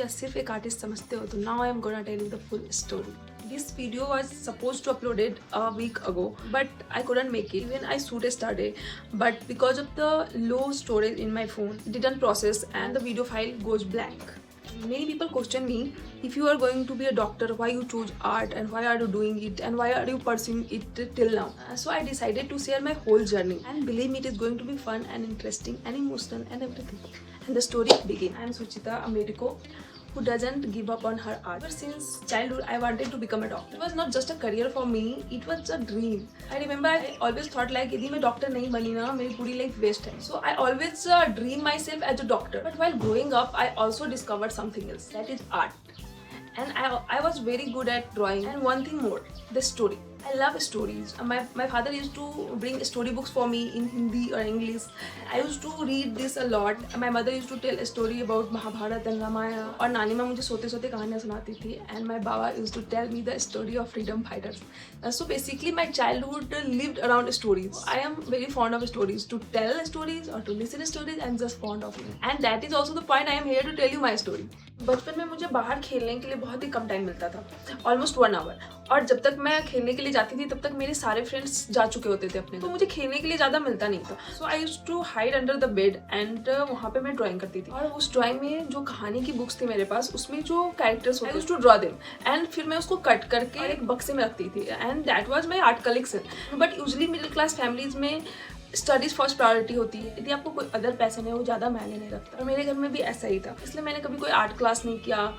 सिर्फ एक आर्टिस्ट समझते हो, तो now I am gonna tell you the full story. This video was supposed to upload it a week ago, but I couldn't make it. Even I shoot yesterday, but because of the low storage in my phone, it didn't process and the video file goes blank. Many people question me, if you are going to be a doctor, why you choose art and why are you doing it and why are you pursuing it till now? So I decided to share my whole journey, and believe me, it is going to be fun and interesting and emotional and everything. And the story begins. I am Suchita, a medico who doesn't give up on her art. Ever since childhood, I wanted to become a doctor. It was not just a career for me, it was a dream. I remember I always thought like, यदि मैं doctor नहीं बनी ना, मेरी पूरी life waste है. So I always dream myself as a doctor. But while growing up, I also discovered something else, that is art. And I was very good at drawing. And one thing more, the story. I love stories. My father used to bring storybooks for me in Hindi or English. I used to read this a lot. My mother used to tell a story about Mahabharata and Ramayana. और नानी माँ मुझे सोते सोते कहानियाँ सुनाती थी. And my baba used to tell me the story of freedom fighters. So basically my childhood lived around stories. I am very fond of stories. To tell stories or to listen stories, I'm just fond of it. And that is also the point I am here to tell you my story. बचपन में मुझे बाहर खेलने के लिए बहुत ही कम time मिलता था, ऑलमोस्ट 1 आवर. और जब तक मैं खेलने के लिए जाती थी तब तक मेरे सारे फ्रेंड्स जा चुके होते थे अपने, तो मुझे खेलने के लिए ज़्यादा मिलता नहीं था. So I used to hide under the bed and वहाँ पे मैं ड्राइंग करती थी. और उस ड्राइंग में जो कहानी की बुक्स थी मेरे पास, उसमें जो कैरेक्टर्स होते, I used to draw them and फिर मैं उसको कट करके एक बक्से में रखती थी. And that was my art collection. But usually middle class families में स्टडीज फर्स्ट प्रायोरिटी होती है. यदि आपको कोई अदर पैशन है वो ज़्यादा मायने नहीं रखता. और मेरे घर में भी ऐसा ही था, इसलिए मैंने कभी कोई आर्ट क्लास नहीं किया.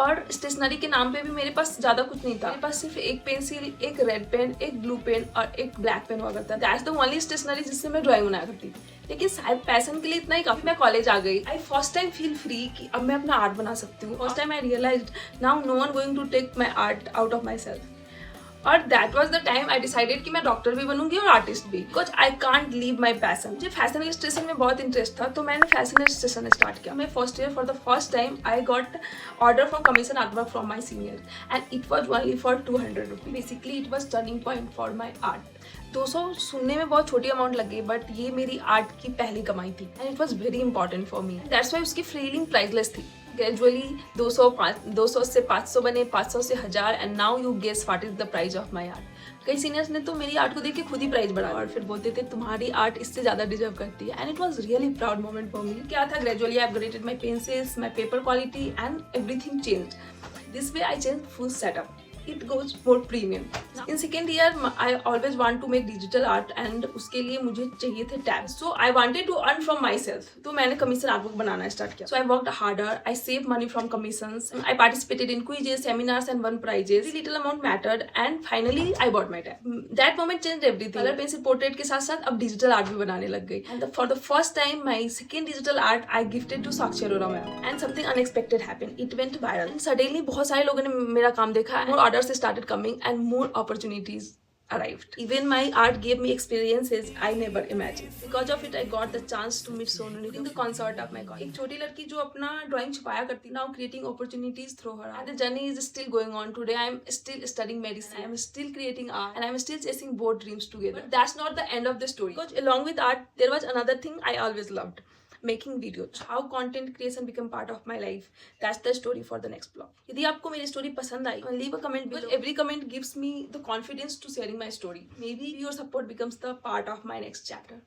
और स्टेशनरी के नाम पे भी मेरे पास ज़्यादा कुछ नहीं था. मेरे पास सिर्फ एक पेंसिल, एक रेड पेन, एक ब्लू पेन और एक ब्लैक पेन हुआ करता. दैट्स द ओनली स्टेशनरी जिससे मैं ड्राइंग बनाया करती थी. लेकिन शायद पैशन के लिए इतना ही काफी. मैं कॉलेज आ गई. I first time feel free कि अब मैं अपना आर्ट बना सकती हूँ. First time I realised now no one going to take my art out of my self. और that was the time I decided कि मैं डॉक्टर भी बनूंगी और आर्टिस्ट भी, because I can't leave my passion. मुझे फैशन इलस्ट्रेशन में बहुत इंटरेस्ट था, तो मैंने फैशन इलस्ट्रेशन स्टार्ट किया. मैं first year for the first time I got order for commission artwork from my senior and it was only for 200 rupees. Basically it was turning point for my art. 200 सुनने में बहुत छोटी amount लगी, but ये मेरी art की पहली कमाई थी and it was very important for me. That's why उसकी फीलिंग प्राइसलेस थी. ग्रेजुअली 200 से 500 बने, 500 से 1000 and now you guess what is the price of my art. कई सीनियर्स ने तो मेरी आर्ट को देख के खुद ही प्राइस बढ़ाया और फिर बोलते थे तुम्हारी आर्ट इससे ज़्यादा डिजर्व करती है. And it was really proud moment for me. क्या था, gradually I upgraded my pencils, my paper quality and everything change. This way I change full setup. It goes more premium. In second year, I always want to make digital art and उसके लिए मुझे चाहिए थे tabs. So I wanted to earn from myself. तो मैंने commission artwork बनाना start किया. So I worked harder. I saved money from commissions. I participated in quizzes, seminars and won prizes. Very little amount mattered and finally I bought my tab. That moment changed everything. Color pencil portrait के साथ साथ अब digital art भी बनाने लग गई. And for the first time, my second digital art I gifted to Sakshi Arora ma'am. And something unexpected happened. It went viral. And suddenly बहुत सारे लोगों ने मेरा काम देखा. Orders started coming and more opportunities arrived. Even my art gave me experiences I never imagined. Because of it, I got the chance to meet Sonu Nigam, the concert of my college. एक छोटी लड़की जो अपना drawing छुपाया करती, now creating opportunities through her art. And the journey is still going on. Today, I am still studying medicine. I am still creating art, and I am still chasing both dreams together. But that's not the end of the story. Because along with art, there was another thing I always loved. Making videos. How content creation became part of my life. That's the story for the next blog. यदि आपको मेरी story पसंद आई, leave a comment below. Every comment gives me the confidence to sharing my story. Maybe your support becomes the part of my next chapter.